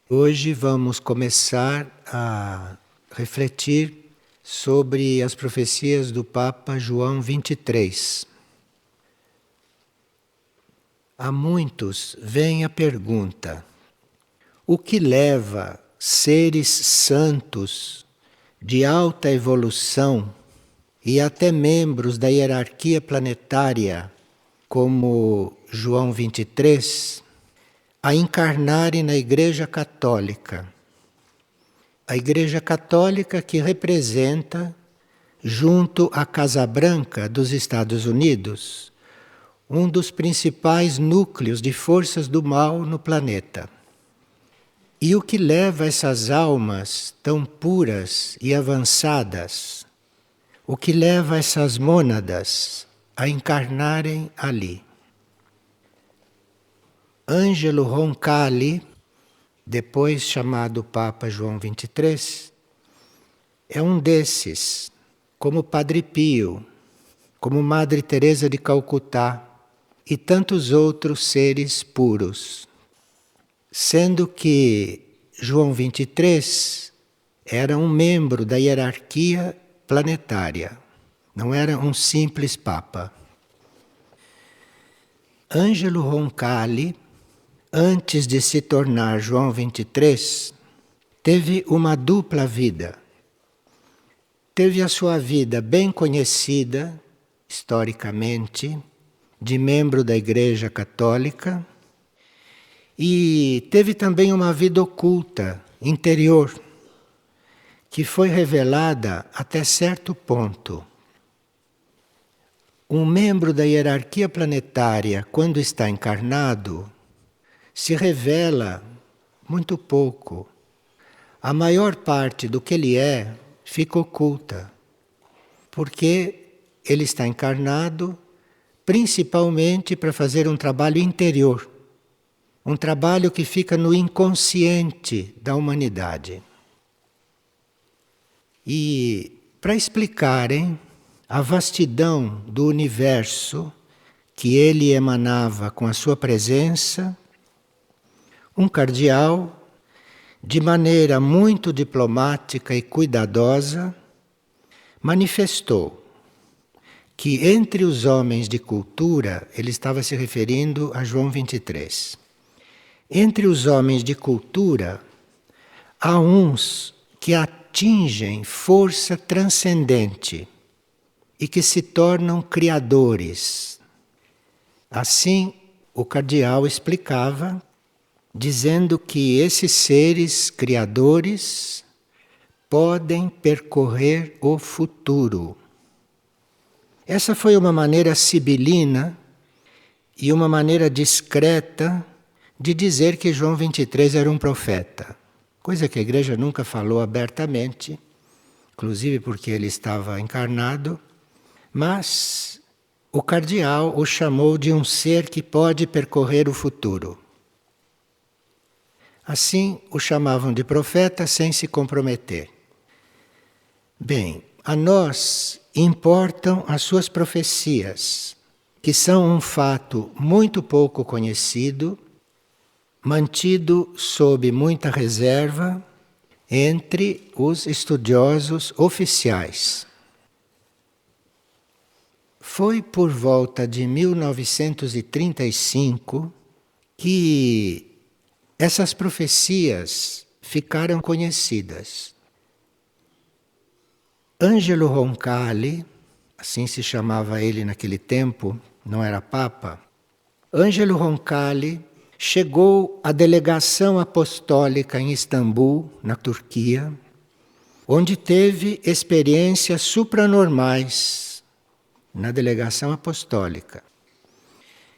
Hoje vamos começar a refletir sobre as profecias do Papa João 23. A muitos vem a pergunta: o que leva seres santos de alta evolução e até membros da hierarquia planetária, como João 23, a encarnarem na Igreja Católica? A Igreja Católica que representa, junto à Casa Branca dos Estados Unidos, um dos principais núcleos de forças do mal no planeta. E o que leva essas almas tão puras e avançadas, o que leva essas mônadas a encarnarem ali? Angelo Roncalli, depois chamado Papa João 23, é um desses, como Padre Pio, como Madre Teresa de Calcutá e tantos outros seres puros. Sendo que João 23 era um membro da hierarquia planetária, não era um simples Papa. Angelo Roncalli, antes de se tornar João 23, teve uma dupla vida. Teve a sua vida bem conhecida, historicamente, de membro da Igreja Católica, e teve também uma vida oculta, interior, que foi revelada até certo ponto. Um membro da hierarquia planetária, quando está encarnado, se revela muito pouco. A maior parte do que ele é fica oculta, porque ele está encarnado principalmente para fazer um trabalho interior, um trabalho que fica no inconsciente da humanidade. E para explicarem a vastidão do universo que ele emanava com a sua presença, um cardeal, de maneira muito diplomática e cuidadosa, manifestou que entre os homens de cultura, ele estava se referindo a João 23, entre os homens de cultura, há uns que atingem força transcendente e que se tornam criadores. Assim, o cardeal explicava, dizendo que esses seres criadores podem percorrer o futuro. Essa foi uma maneira sibilina e uma maneira discreta de dizer que João 23 era um profeta, coisa que a Igreja nunca falou abertamente, inclusive porque ele estava encarnado, mas o cardeal o chamou de um ser que pode percorrer o futuro. Assim, o chamavam de profeta sem se comprometer. Bem, a nós importam as suas profecias, que são um fato muito pouco conhecido, mantido sob muita reserva entre os estudiosos oficiais. Foi por volta de 1935 que essas profecias ficaram conhecidas. Angelo Roncalli, assim se chamava ele naquele tempo, não era Papa, Angelo Roncalli chegou à delegação apostólica em Istambul, na Turquia, onde teve experiências supranormais na delegação apostólica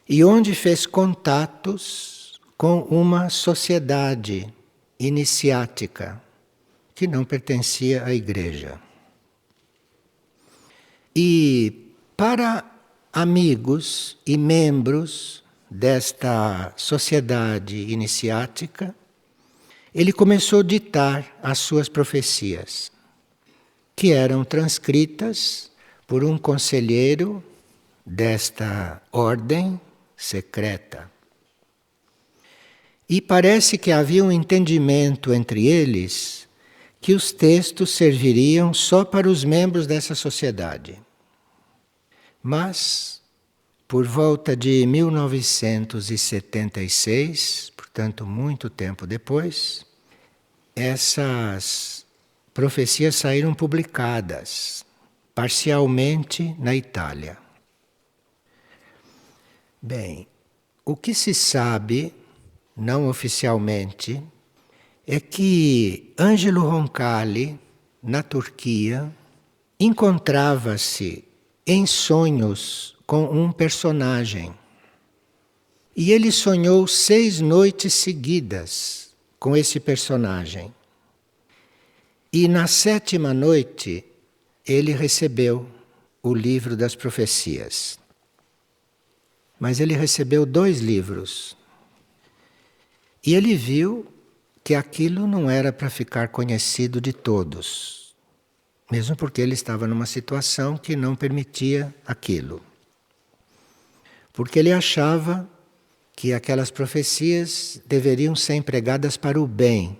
e onde fez contatos com uma sociedade iniciática que não pertencia à Igreja. E para amigos e membros desta sociedade iniciática, ele começou a ditar as suas profecias, que eram transcritas por um conselheiro desta ordem secreta. E parece que havia um entendimento entre eles que os textos serviriam só para os membros dessa sociedade. Mas, por volta de 1976, portanto, muito tempo depois, essas profecias saíram publicadas, parcialmente na Itália. Bem, o que se sabe, não oficialmente, é que Angelo Roncalli, na Turquia, encontrava-se em sonhos com um personagem. E ele sonhou 6 noites seguidas com esse personagem. E na 7ª noite, ele recebeu o livro das profecias. Mas ele recebeu 2 livros. E ele viu que aquilo não era para ficar conhecido de todos. Mesmo porque ele estava numa situação que não permitia aquilo. Porque ele achava que aquelas profecias deveriam ser empregadas para o bem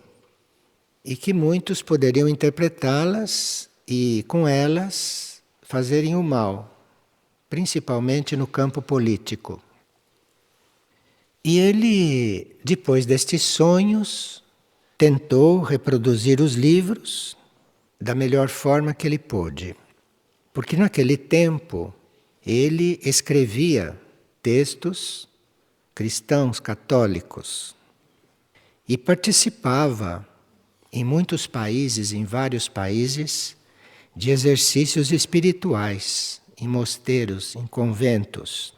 e que muitos poderiam interpretá-las e, com elas, fazerem o mal, principalmente no campo político. E ele, depois destes sonhos, tentou reproduzir os livros da melhor forma que ele pôde. Porque naquele tempo ele escrevia textos cristãos, católicos, e participava em muitos países, em vários países, de exercícios espirituais, em mosteiros, em conventos.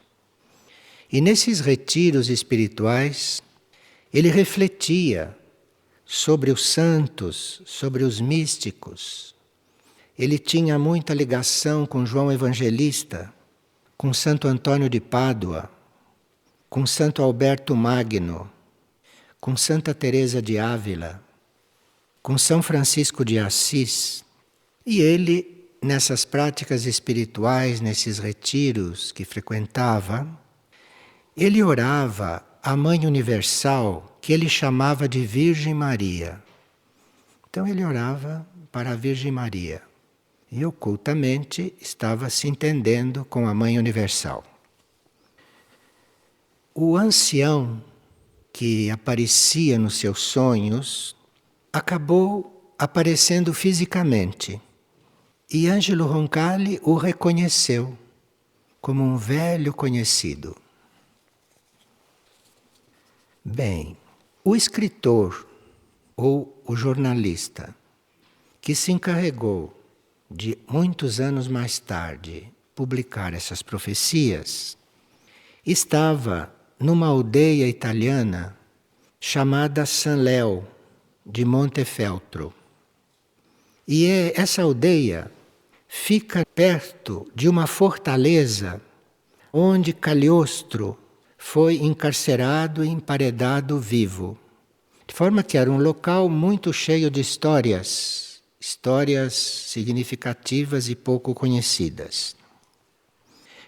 E nesses retiros espirituais, ele refletia sobre os santos, sobre os místicos. Ele tinha muita ligação com João Evangelista, com Santo Antônio de Pádua, com Santo Alberto Magno, com Santa Teresa de Ávila, com São Francisco de Assis. E ele, nessas práticas espirituais, nesses retiros que frequentava, ele orava à Mãe Universal, que ele chamava de Virgem Maria. Então ele orava para a Virgem Maria. E ocultamente estava se entendendo com a Mãe Universal. O ancião que aparecia nos seus sonhos acabou aparecendo fisicamente. E Angelo Roncalli o reconheceu como um velho conhecido. Bem, o escritor ou o jornalista que se encarregou de muitos anos mais tarde publicar essas profecias estava numa aldeia italiana chamada San Leo de Montefeltro. E essa aldeia fica perto de uma fortaleza onde Cagliostro foi encarcerado e emparedado vivo. De forma que era um local muito cheio de histórias significativas e pouco conhecidas.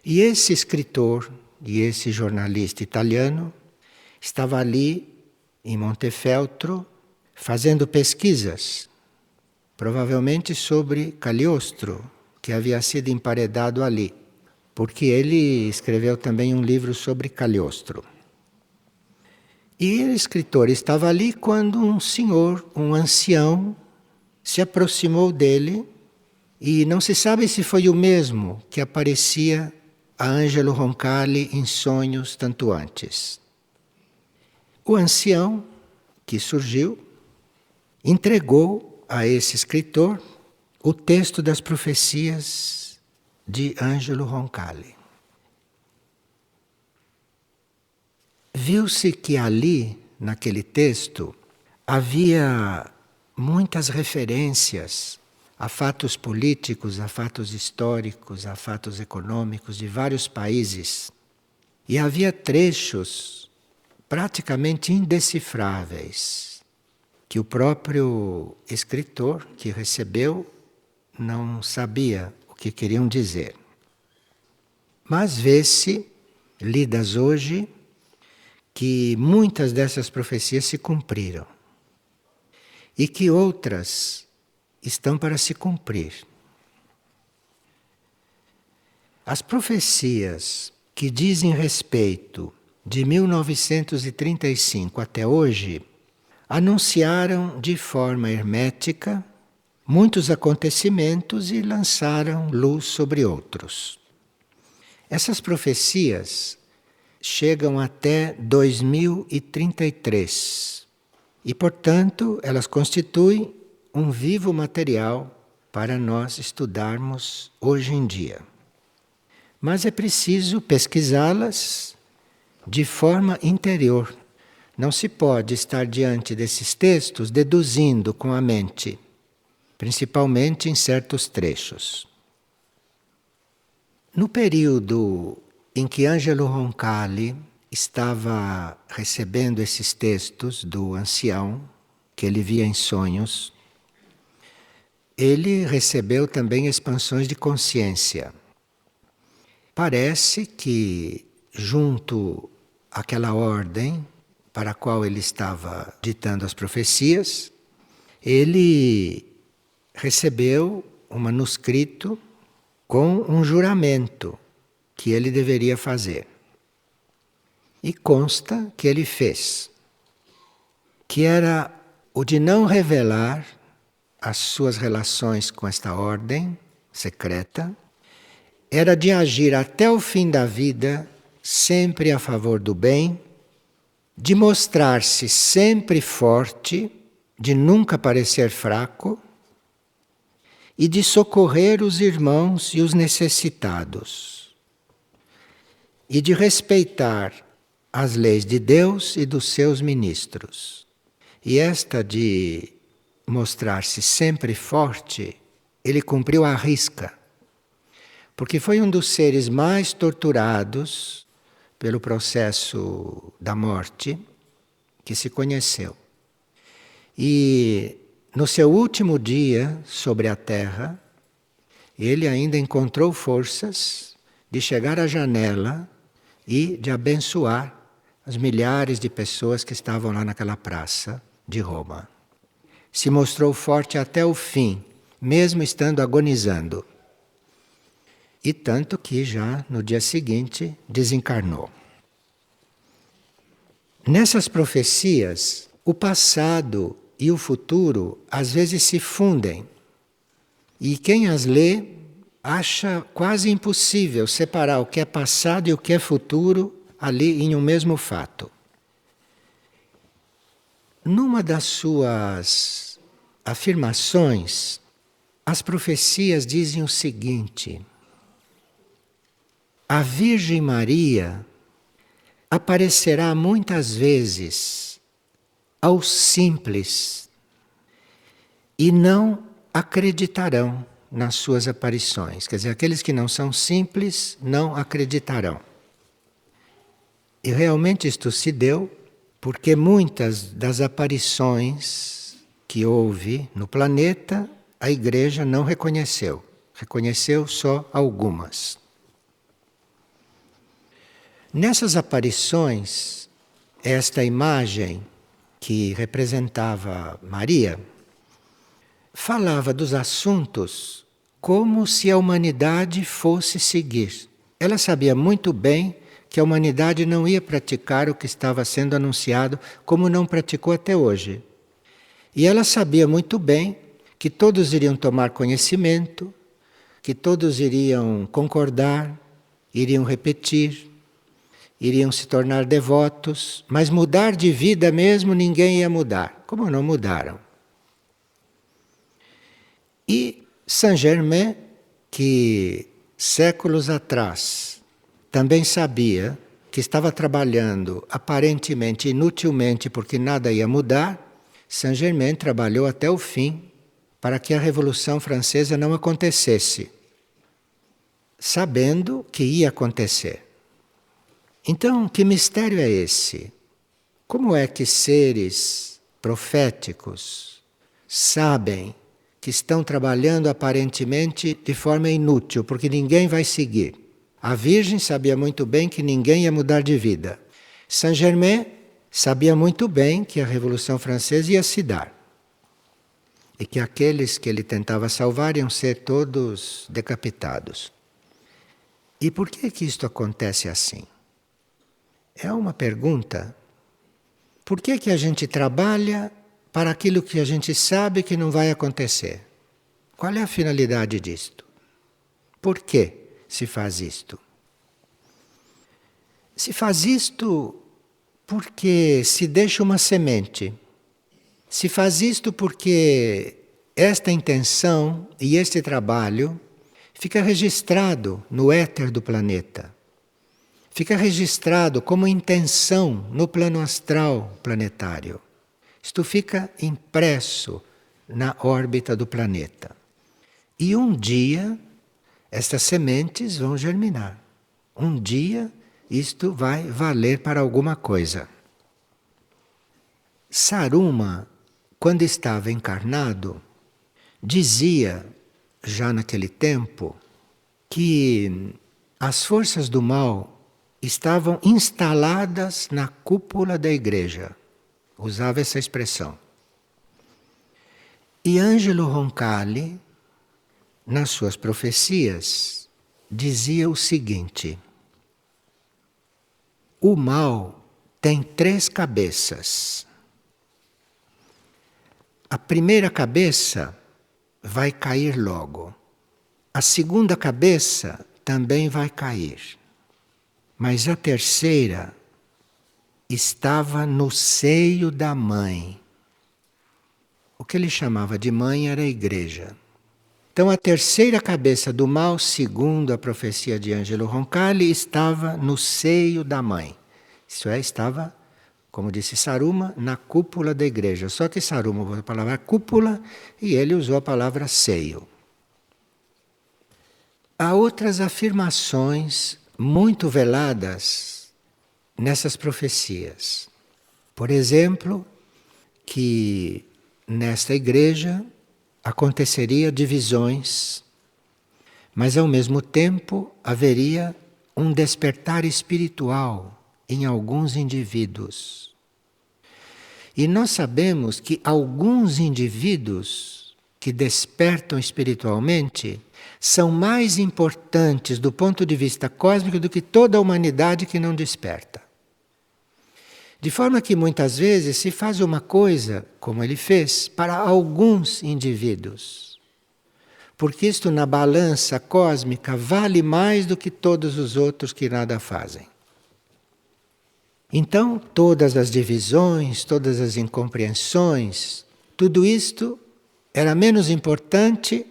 E esse escritor e esse jornalista italiano estava ali em Montefeltro fazendo pesquisas, provavelmente sobre Cagliostro, que havia sido emparedado ali, porque ele escreveu também um livro sobre Cagliostro. E o escritor estava ali quando um senhor, um ancião, se aproximou dele e não se sabe se foi o mesmo que aparecia a Angelo Roncalli em sonhos tanto antes. O ancião que surgiu entregou a esse escritor o texto das profecias de Angelo Roncalli. Viu-se que ali, naquele texto, havia muitas referências a fatos políticos, a fatos históricos, a fatos econômicos de vários países. E havia trechos praticamente indecifráveis, que o próprio escritor que recebeu não sabia o que queriam dizer. Mas vê-se, lidas hoje, que muitas dessas profecias se cumpriram e que outras estão para se cumprir. As profecias que dizem respeito de 1935 até hoje anunciaram de forma hermética muitos acontecimentos e lançaram luz sobre outros. Essas profecias chegam até 2033 e, portanto, elas constituem um vivo material para nós estudarmos hoje em dia. Mas é preciso pesquisá-las de forma interior. Não se pode estar diante desses textos deduzindo com a mente, principalmente em certos trechos. No período em que Angelo Roncalli estava recebendo esses textos do ancião, que ele via em sonhos, ele recebeu também expansões de consciência. Parece que, junto àquela ordem para a qual ele estava ditando as profecias, ele recebeu um manuscrito com um juramento que ele deveria fazer. E consta que ele fez, que era o de não revelar as suas relações com esta ordem secreta, era de agir até o fim da vida sempre a favor do bem, de mostrar-se sempre forte, de nunca parecer fraco e de socorrer os irmãos e os necessitados, e de respeitar as leis de Deus e dos seus ministros. E esta de mostrar-se sempre forte, ele cumpriu à risca, porque foi um dos seres mais torturados pelo processo da morte que se conheceu. E no seu último dia sobre a terra, ele ainda encontrou forças de chegar à janela e de abençoar as milhares de pessoas que estavam lá naquela praça de Roma. Se mostrou forte até o fim, mesmo estando agonizando. E tanto que já no dia seguinte desencarnou. Nessas profecias, o passado e o futuro às vezes se fundem. E quem as lê acha quase impossível separar o que é passado e o que é futuro ali em um mesmo fato. Numa das suas afirmações, as profecias dizem o seguinte: a Virgem Maria aparecerá muitas vezes aos simples e não acreditarão nas suas aparições. Quer dizer, aqueles que não são simples não acreditarão. E realmente isto se deu porque muitas das aparições que houve no planeta, a Igreja não reconheceu. Reconheceu só algumas. Nessas aparições, esta imagem que representava Maria falava dos assuntos como se a humanidade fosse seguir. Ela sabia muito bem que a humanidade não ia praticar o que estava sendo anunciado, como não praticou até hoje. E ela sabia muito bem que todos iriam tomar conhecimento, que todos iriam concordar, iriam repetir, iriam se tornar devotos, mas mudar de vida mesmo ninguém ia mudar. Como não mudaram? E Saint-Germain, que séculos atrás também sabia que estava trabalhando aparentemente inutilmente porque nada ia mudar, Saint-Germain trabalhou até o fim para que a Revolução Francesa não acontecesse, sabendo que ia acontecer. Então, que mistério é esse? Como é que seres proféticos sabem que estão trabalhando aparentemente de forma inútil, porque ninguém vai seguir? A Virgem sabia muito bem que ninguém ia mudar de vida. Saint-Germain sabia muito bem que a Revolução Francesa ia se dar e que aqueles que ele tentava salvar iam ser todos decapitados. E por que isto acontece assim? É uma pergunta. Por que a gente trabalha para aquilo que a gente sabe que não vai acontecer? Qual é a finalidade disto? Por que se faz isto? Se faz isto porque se deixa uma semente. Se faz isto porque esta intenção e este trabalho fica registrado no éter do planeta. Fica registrado como intenção no plano astral planetário. Isto fica impresso na órbita do planeta. E um dia, estas sementes vão germinar. Um dia, isto vai valer para alguma coisa. Saruma, quando estava encarnado, dizia, já naquele tempo, que as forças do mal estavam instaladas na cúpula da igreja. Usava essa expressão. E Angelo Roncalli, nas suas profecias, dizia o seguinte: o mal tem 3 cabeças. A primeira cabeça vai cair logo. A segunda cabeça também vai cair. Mas a terceira estava no seio da mãe. O que ele chamava de mãe era a igreja. Então a terceira cabeça do mal, segundo a profecia de Angelo Roncalli, estava no seio da mãe. Isso é, estava, como disse Saruma, na cúpula da igreja. Só que Saruma usou a palavra cúpula e ele usou a palavra seio. Há outras afirmações muito veladas nessas profecias. Por exemplo, que nesta igreja aconteceria divisões, mas ao mesmo tempo haveria um despertar espiritual em alguns indivíduos. E nós sabemos que alguns indivíduos que despertam espiritualmente são mais importantes do ponto de vista cósmico do que toda a humanidade que não desperta. De forma que muitas vezes se faz uma coisa, como ele fez, para alguns indivíduos. Porque isto na balança cósmica vale mais do que todos os outros que nada fazem. Então, todas as divisões, todas as incompreensões, tudo isto era menos importante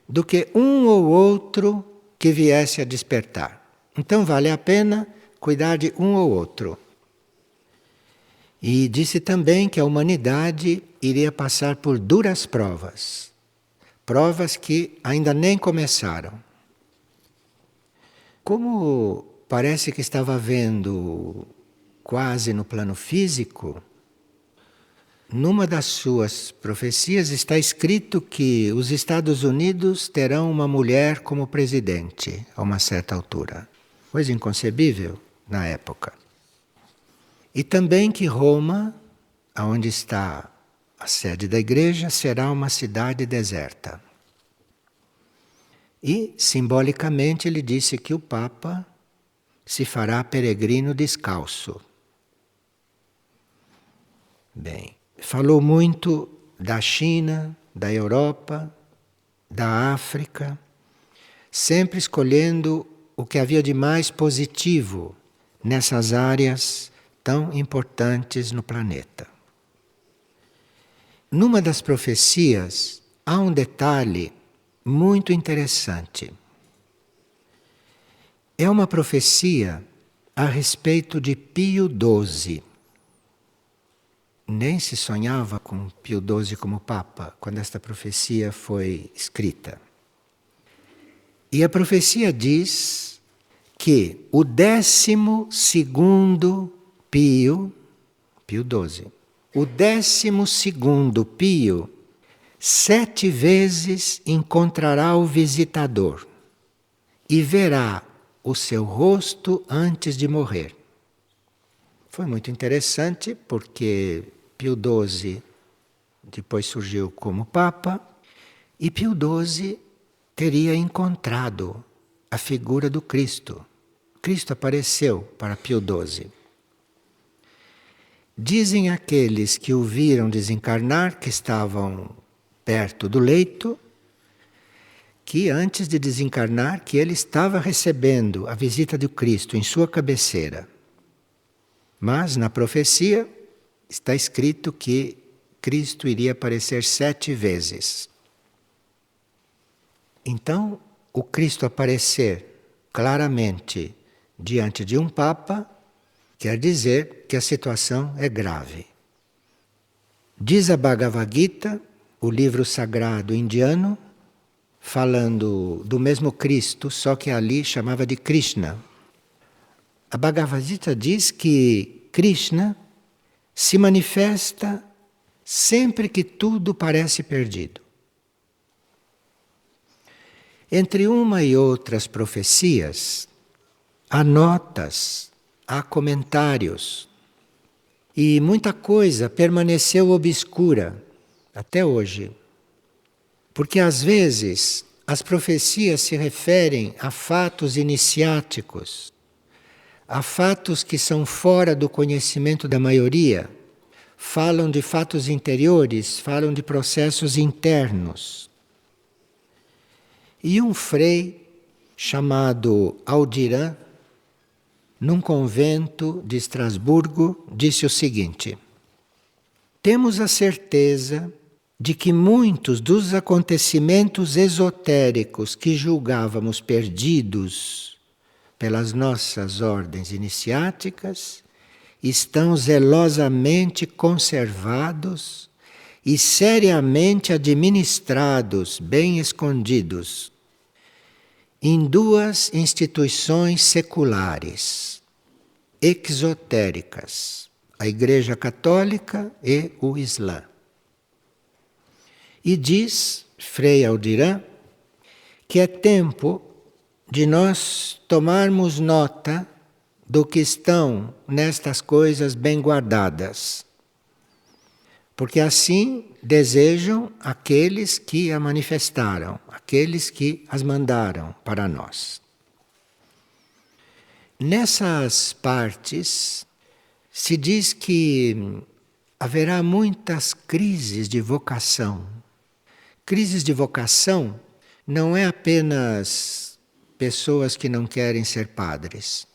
do que um ou outro que viesse a despertar. Então vale a pena cuidar de um ou outro. E disse também que a humanidade iria passar por duras provas. Provas que ainda nem começaram. Como parece que estava vendo quase no plano físico, numa das suas profecias está escrito que os Estados Unidos terão uma mulher como presidente a uma certa altura. Coisa inconcebível na época. E também que Roma, onde está a sede da igreja, será uma cidade deserta. E, simbolicamente, ele disse que o Papa se fará peregrino descalço. Bem, falou muito da China, da Europa, da África, sempre escolhendo o que havia de mais positivo nessas áreas tão importantes no planeta. Numa das profecias há um detalhe muito interessante. É uma profecia a respeito de Pio XII. Nem se sonhava com Pio XII como Papa quando esta profecia foi escrita. E a profecia diz que o 12º Pio XII, o 12º Pio, 7 vezes encontrará o visitador e verá o seu rosto antes de morrer. Foi muito interessante porque Pio XII depois surgiu como Papa e Pio XII teria encontrado a figura do Cristo. Cristo apareceu para Pio XII. Dizem aqueles que o viram desencarnar, que estavam perto do leito, que antes de desencarnar, que ele estava recebendo a visita do Cristo em sua cabeceira. Mas na profecia está escrito que Cristo iria aparecer 7 vezes. Então, o Cristo aparecer claramente diante de um Papa quer dizer que a situação é grave. Diz a Bhagavad Gita, o livro sagrado indiano, falando do mesmo Cristo, só que ali chamava de Krishna. A Bhagavad Gita diz que Krishna se manifesta sempre que tudo parece perdido. Entre uma e outras profecias, há notas, há comentários, e muita coisa permaneceu obscura até hoje. Porque às vezes as profecias se referem a fatos iniciáticos, a fatos que são fora do conhecimento da maioria, falam de fatos interiores, falam de processos internos. E um frei chamado Aldiran, num convento de Estrasburgo, disse o seguinte: temos a certeza de que muitos dos acontecimentos esotéricos que julgávamos perdidos pelas nossas ordens iniciáticas estão zelosamente conservados e seriamente administrados, bem escondidos, em 2 instituições seculares, exotéricas, a Igreja Católica e o Islã. E diz Frei Aldiran que é tempo de nós tomarmos nota do que estão nestas coisas bem guardadas. Porque assim desejam aqueles que a manifestaram, aqueles que as mandaram para nós. Nessas partes se diz que haverá muitas crises de vocação. Crises de vocação não é apenas pessoas que não querem ser padres.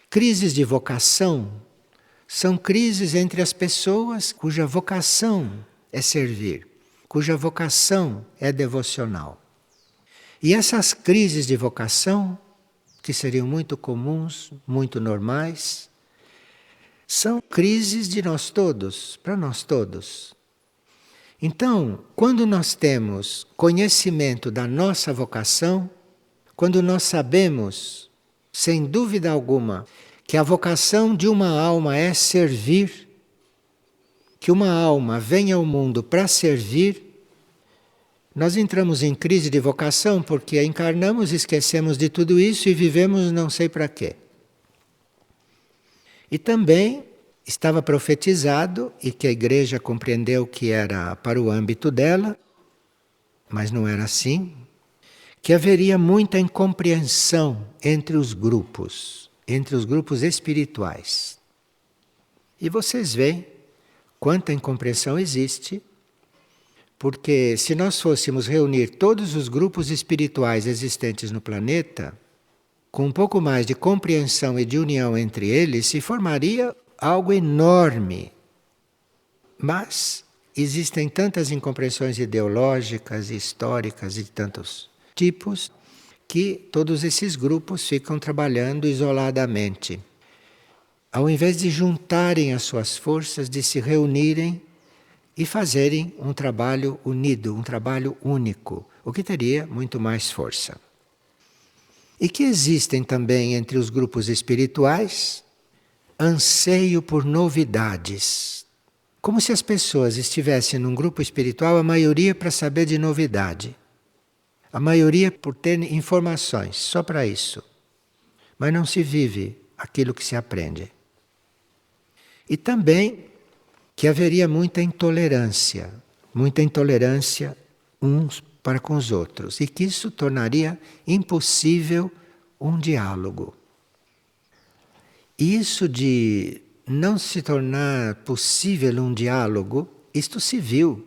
Crises de vocação são crises entre as pessoas cuja vocação é servir, cuja vocação é devocional. E essas crises de vocação, que seriam muito comuns, muito normais, são crises de nós todos, para nós todos. Então, quando nós temos conhecimento da nossa vocação, quando nós sabemos, sem dúvida alguma, que a vocação de uma alma é servir, que uma alma vem ao mundo para servir, nós entramos em crise de vocação porque encarnamos, esquecemos de tudo isso e vivemos não sei para quê. E também estava profetizado, e que a igreja compreendeu que era para o âmbito dela, mas não era assim, que haveria muita incompreensão entre os grupos espirituais. E vocês veem quanta incompreensão existe, porque se nós fôssemos reunir todos os grupos espirituais existentes no planeta, com um pouco mais de compreensão e de união entre eles, se formaria algo enorme. Mas existem tantas incompreensões ideológicas e históricas e de tantos tipos, que todos esses grupos ficam trabalhando isoladamente. Ao invés de juntarem as suas forças, de se reunirem e fazerem um trabalho unido, um trabalho único, o que teria muito mais força. E que existem também entre os grupos espirituais anseio por novidades. Como se as pessoas estivessem num grupo espiritual, a maioria para saber de novidade. A maioria por ter informações, só para isso. Mas não se vive aquilo que se aprende. E também que haveria muita intolerância uns para com os outros, e que isso tornaria impossível um diálogo. Isso de não se tornar possível um diálogo, isto se viu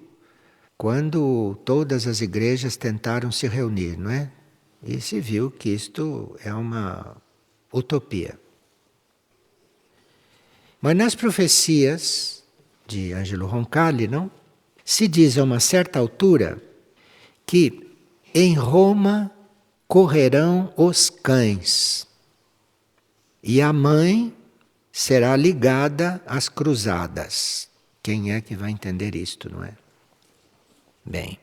quando todas as igrejas tentaram se reunir, não é? E se viu que isto é uma utopia. Mas nas profecias de Angelo Roncalli, não? Se diz a uma certa altura que em Roma correrão os cães e a mãe será ligada às cruzadas. Quem é que vai entender isto, não é? Bem,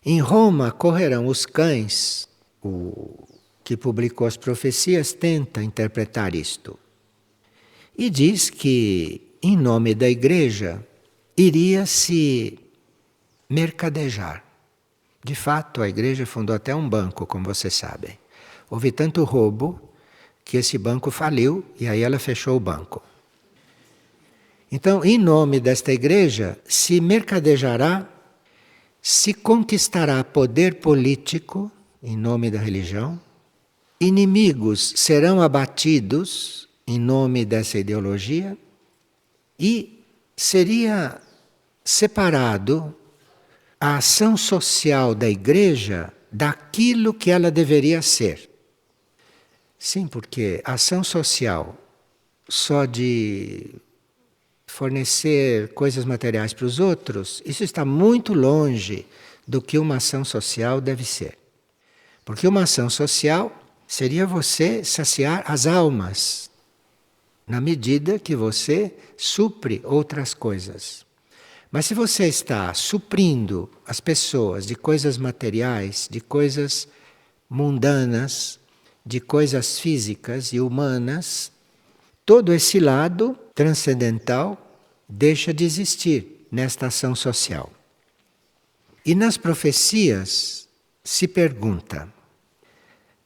em Roma correrão os cães. O que publicou as profecias tenta interpretar isto. E diz que, em nome da igreja, iria se mercadejar. De fato, a igreja fundou até um banco, como vocês sabem. Houve tanto roubo que esse banco faliu e aí ela fechou o banco. Então, em nome desta igreja, se mercadejará, se conquistará poder político, em nome da religião, inimigos serão abatidos, em nome dessa ideologia, e seria separado a ação social da igreja daquilo que ela deveria ser. Sim, porque a ação social só de fornecer coisas materiais para os outros, isso está muito longe do que uma ação social deve ser. Porque uma ação social seria você saciar as almas, na medida que você supre outras coisas. Mas se você está suprindo as pessoas de coisas materiais, de coisas mundanas, de coisas físicas e humanas, todo esse lado transcendental deixa de existir nesta ação social. E nas profecias se pergunta: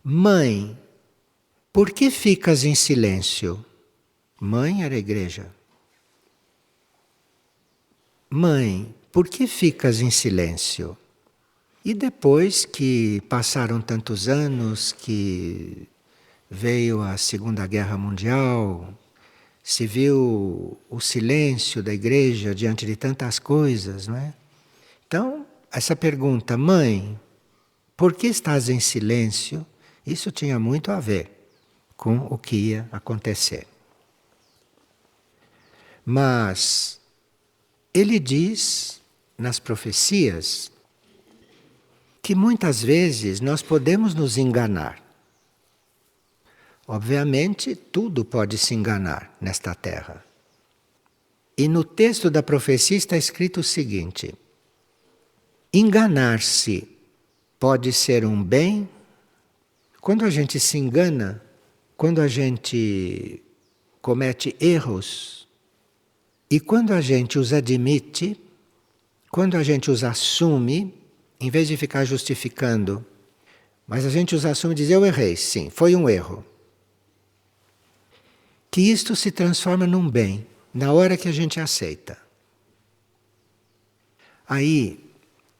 mãe, por que ficas em silêncio? Mãe era a igreja. Mãe, por que ficas em silêncio? E depois que passaram tantos anos, que veio a Segunda Guerra Mundial, se viu o silêncio da igreja diante de tantas coisas, não é? Então, essa pergunta, mãe, por que estás em silêncio? Isso tinha muito a ver com o que ia acontecer. Mas ele diz nas profecias que muitas vezes nós podemos nos enganar. Obviamente, tudo pode se enganar nesta terra. E no texto da profecia está escrito o seguinte: enganar-se pode ser um bem. Quando a gente se engana, quando a gente comete erros, e quando a gente os admite, quando a gente os assume, em vez de ficar justificando, mas a gente os assume e diz: eu errei, sim, foi um erro. Que isto se transforma num bem, na hora que a gente aceita. Aí,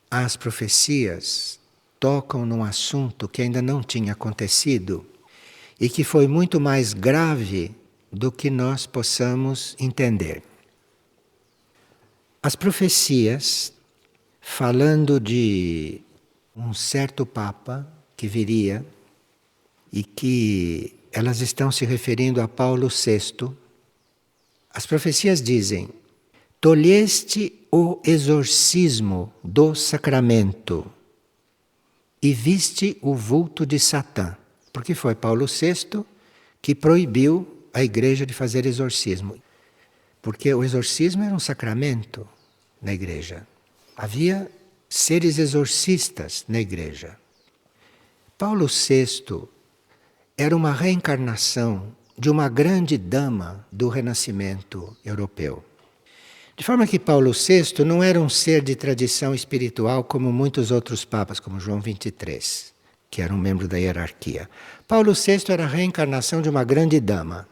as profecias tocam num assunto que ainda não tinha acontecido e que foi muito mais grave do que nós possamos entender. As profecias, falando de um certo Papa que viria e que elas estão se referindo a Paulo VI, as profecias dizem: tolheste o exorcismo do sacramento e viste o vulto de Satã. Porque foi Paulo VI que proibiu a igreja de fazer exorcismo. Porque o exorcismo era um sacramento na igreja. Havia seres exorcistas na igreja. Paulo VI era uma reencarnação de uma grande dama do Renascimento europeu. De forma que Paulo VI não era um ser de tradição espiritual como muitos outros papas, como João XXIII, que era um membro da hierarquia. Paulo VI era a reencarnação de uma grande dama.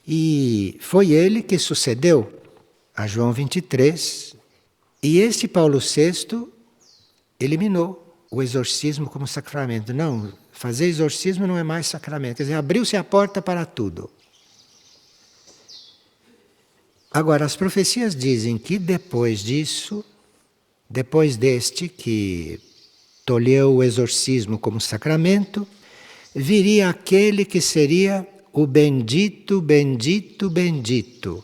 E foi ele que sucedeu a João 23, e este Paulo VI eliminou o exorcismo como sacramento. Não, fazer exorcismo não é mais sacramento, quer dizer, abriu-se a porta para tudo. Agora, as profecias dizem que depois disso, depois deste que tolheu o exorcismo como sacramento, viria aquele que seria o bendito, bendito, bendito.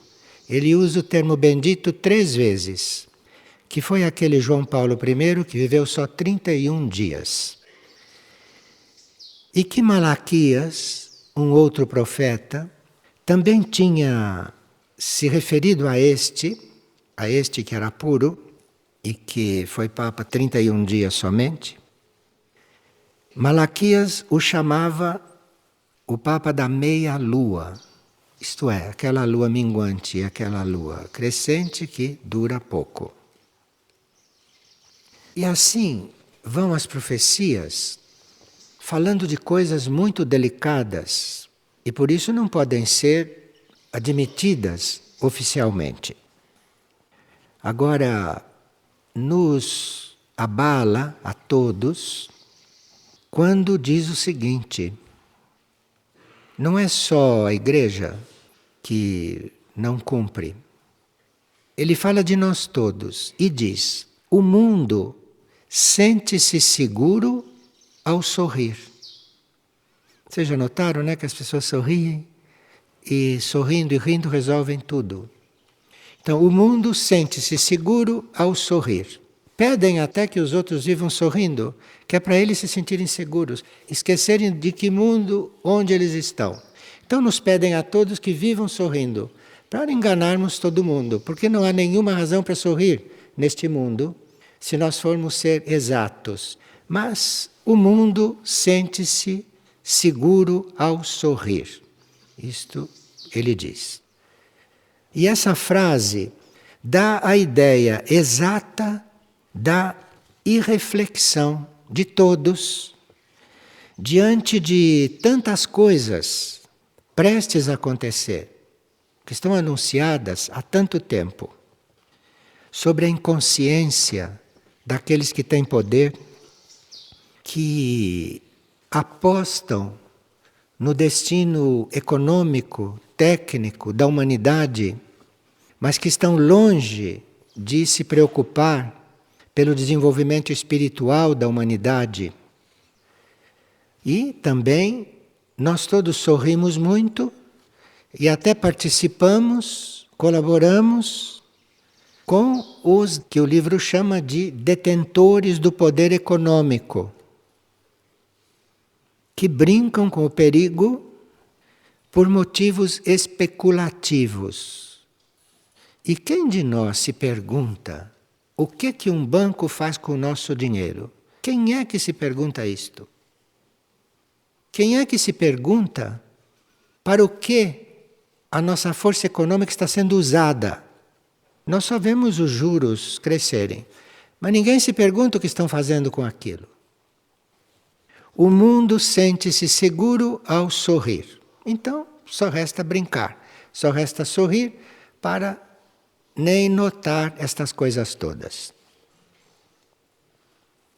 Ele usa o termo bendito 3 vezes, que foi aquele João Paulo I que viveu só 31 dias. E que Malaquias, um outro profeta, também tinha se referido a este que era puro e que foi Papa 31 dias somente. Malaquias o chamava o Papa da meia-lua, isto é, aquela lua minguante, aquela lua crescente que dura pouco. E assim vão as profecias falando de coisas muito delicadas e por isso não podem ser admitidas oficialmente. Agora, nos abala a todos quando diz o seguinte: não é só a igreja que não cumpre. Ele fala de nós todos e diz: o mundo sente-se seguro ao sorrir. Vocês já notaram, né, que as pessoas sorriem e sorrindo e rindo resolvem tudo. Então, o mundo sente-se seguro ao sorrir. Pedem até que os outros vivam sorrindo, que é para eles se sentirem seguros, esquecerem de que mundo, onde eles estão. Então, nos pedem a todos que vivam sorrindo, para enganarmos todo mundo, porque não há nenhuma razão para sorrir neste mundo, se nós formos ser exatos. Mas o mundo sente-se seguro ao sorrir. Isto ele diz. E essa frase dá a ideia exata da irreflexão de todos diante de tantas coisas prestes a acontecer, que estão anunciadas há tanto tempo, sobre a inconsciência daqueles que têm poder, que apostam no destino econômico, técnico da humanidade, mas que estão longe de se preocupar pelo desenvolvimento espiritual da humanidade. E também nós todos sorrimos muito e até participamos, colaboramos com os que o livro chama de detentores do poder econômico, que brincam com o perigo por motivos especulativos. E quem de nós se pergunta o que um banco faz com o nosso dinheiro? Quem é que se pergunta isto? Quem é que se pergunta para o que a nossa força econômica está sendo usada? Nós só vemos os juros crescerem, mas ninguém se pergunta o que estão fazendo com aquilo. O mundo sente-se seguro ao sorrir. Então, só resta brincar, só resta sorrir para nem notar estas coisas todas.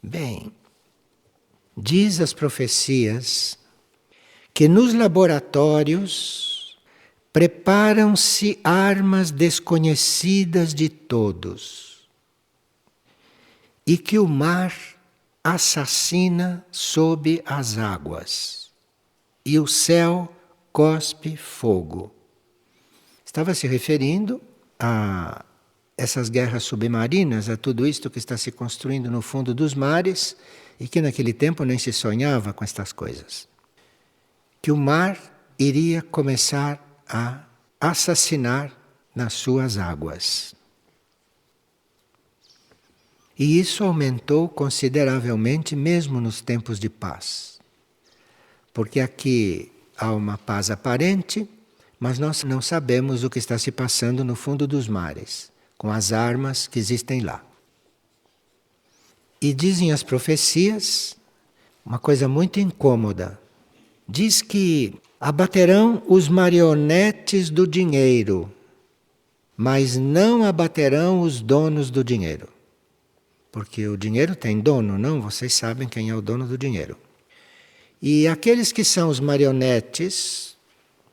Bem, diz as profecias que nos laboratórios preparam-se armas desconhecidas de todos e que o mar assassina sob as águas e o céu cospe fogo. Estava se referindo a essas guerras submarinas, a tudo isto que está se construindo no fundo dos mares e que naquele tempo nem se sonhava com estas coisas. Que o mar iria começar a assassinar nas suas águas. E isso aumentou consideravelmente mesmo nos tempos de paz. Porque aqui há uma paz aparente, mas nós não sabemos o que está se passando no fundo dos mares, com as armas que existem lá. E dizem as profecias uma coisa muito incômoda. diz que abaterão os marionetes do dinheiro, mas não abaterão os donos do dinheiro. Porque o dinheiro tem dono, não? Vocês sabem quem é o dono do dinheiro. E aqueles que são os marionetes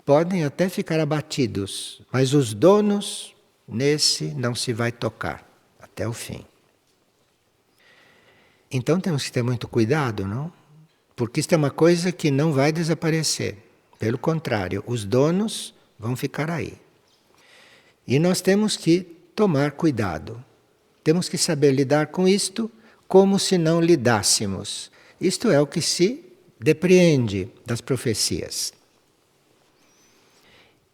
podem até ficar abatidos, mas os donos, nesse não se vai tocar até o fim. Então temos que ter muito cuidado, não? Porque isto é uma coisa que não vai desaparecer. Pelo contrário, os donos vão ficar aí. E nós temos que tomar cuidado. Temos que saber lidar com isto como se não lidássemos. Isto é o que se depreende das profecias.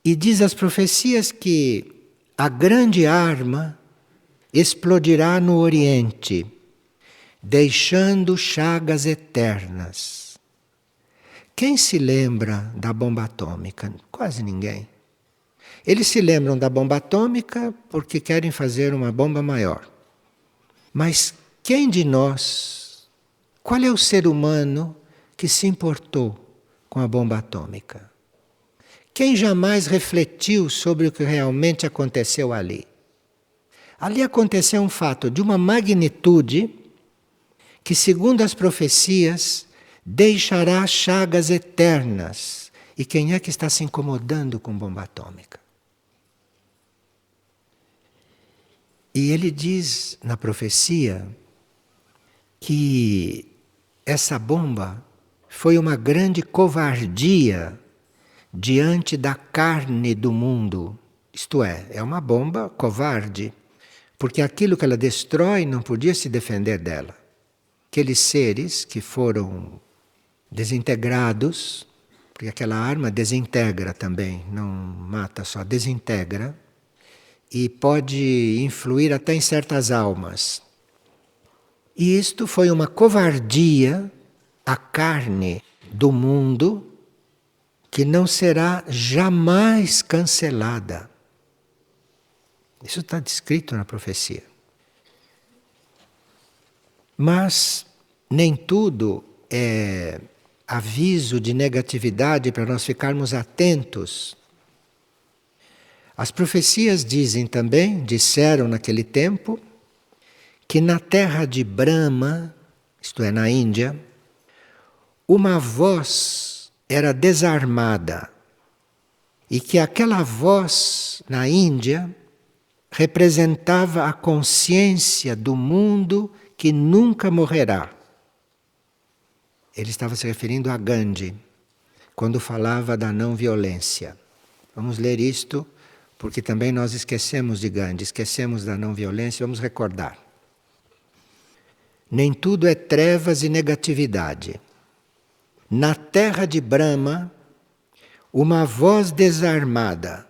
E diz as profecias que a grande arma explodirá no Oriente, deixando chagas eternas. Quem se lembra da bomba atômica? Quase ninguém. Eles se lembram da bomba atômica porque querem fazer uma bomba maior. Mas quem de nós, qual é o ser humano que se importou com a bomba atômica? Quem jamais refletiu sobre o que realmente aconteceu ali? Ali aconteceu um fato de uma magnitude que, segundo as profecias, deixará chagas eternas. E quem é que está se incomodando com bomba atômica? E ele diz na profecia que essa bomba foi uma grande covardia diante da carne do mundo. Isto é uma bomba covarde, porque aquilo que ela destrói não podia se defender dela. Aqueles seres que foram desintegrados, porque aquela arma desintegra também, não mata só, desintegra, e pode influir até em certas almas. E isto foi uma covardia à carne do mundo, que não será jamais cancelada. Isso está descrito na profecia. Mas nem tudo é aviso de negatividade para nós ficarmos atentos. As profecias dizem também, disseram naquele tempo, que na terra de Brahma, isto é, na Índia, uma voz era desarmada e que aquela voz na Índia representava a consciência do mundo que nunca morrerá. Ele estava se referindo a Gandhi, quando falava da não violência. Vamos ler isto, porque também nós esquecemos de Gandhi, esquecemos da não violência, vamos recordar. Nem tudo é trevas e negatividade. Na terra de Brahma, uma voz desarmada,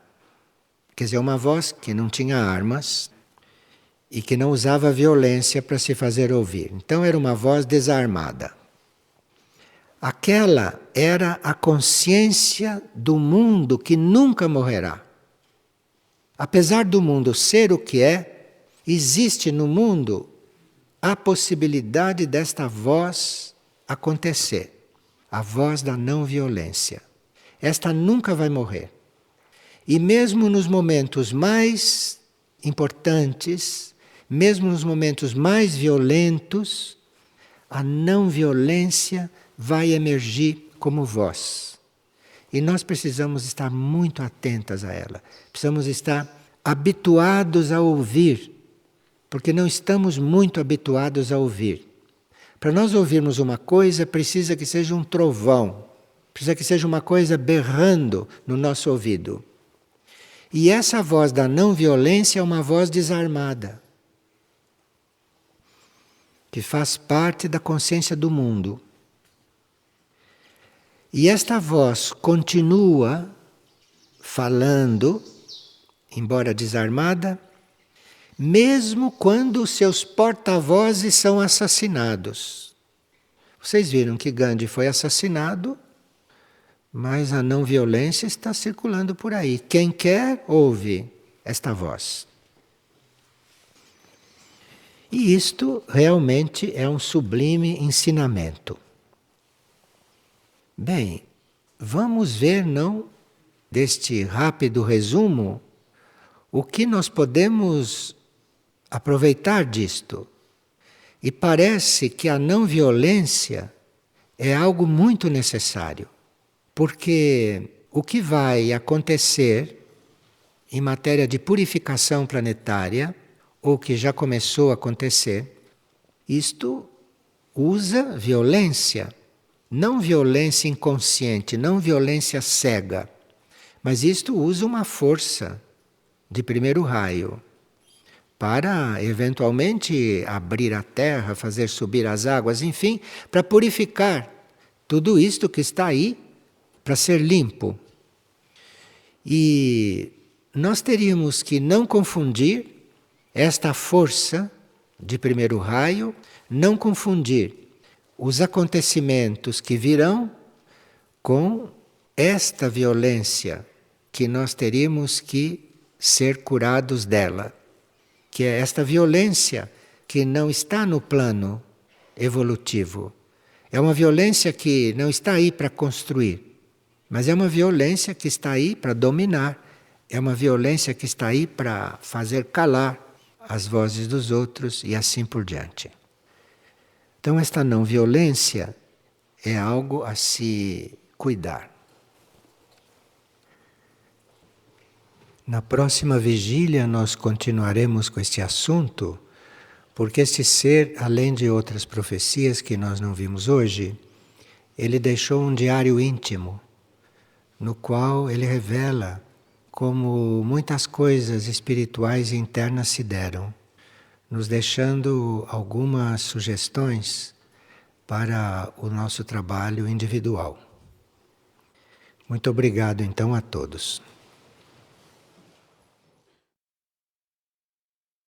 quer dizer, uma voz que não tinha armas e que não usava violência para se fazer ouvir. Então era uma voz desarmada. Aquela era a consciência do mundo que nunca morrerá. Apesar do mundo ser o que é, existe no mundo a possibilidade desta voz acontecer. A voz da não violência. Esta nunca vai morrer. E mesmo nos momentos mais importantes, mesmo nos momentos mais violentos, a não violência vai emergir como voz. E nós precisamos estar muito atentas a ela. Precisamos estar habituados a ouvir, porque não estamos muito habituados a ouvir. Para nós ouvirmos uma coisa, precisa que seja um trovão, precisa que seja uma coisa berrando no nosso ouvido. E essa voz da não violência é uma voz desarmada, que faz parte da consciência do mundo. E esta voz continua falando, embora desarmada, mesmo quando os seus porta-vozes são assassinados. Vocês viram que Gandhi foi assassinado, mas a não violência está circulando por aí. Quem quer, ouve esta voz. E isto realmente é um sublime ensinamento. Bem, vamos ver, não, deste rápido resumo, o que nós podemos aproveitar disto. E parece que a não violência é algo muito necessário, porque o que vai acontecer em matéria de purificação planetária, ou que já começou a acontecer, isto usa violência, não violência inconsciente, não violência cega, mas isto usa uma força de primeiro raio para eventualmente abrir a terra, fazer subir as águas, enfim, para purificar tudo isto que está aí para ser limpo. E nós teríamos que não confundir esta força de primeiro raio, não confundir os acontecimentos que virão com esta violência que nós teríamos que ser curados dela, que é esta violência que não está no plano evolutivo. É uma violência que não está aí para construir, mas é uma violência que está aí para dominar, é uma violência que está aí para fazer calar as vozes dos outros e assim por diante. Então, esta não violência é algo a se cuidar. Na próxima vigília nós continuaremos com este assunto, porque este ser, além de outras profecias que nós não vimos hoje, ele deixou um diário íntimo, no qual ele revela como muitas coisas espirituais e internas se deram, nos deixando algumas sugestões para o nosso trabalho individual. Muito obrigado então a todos.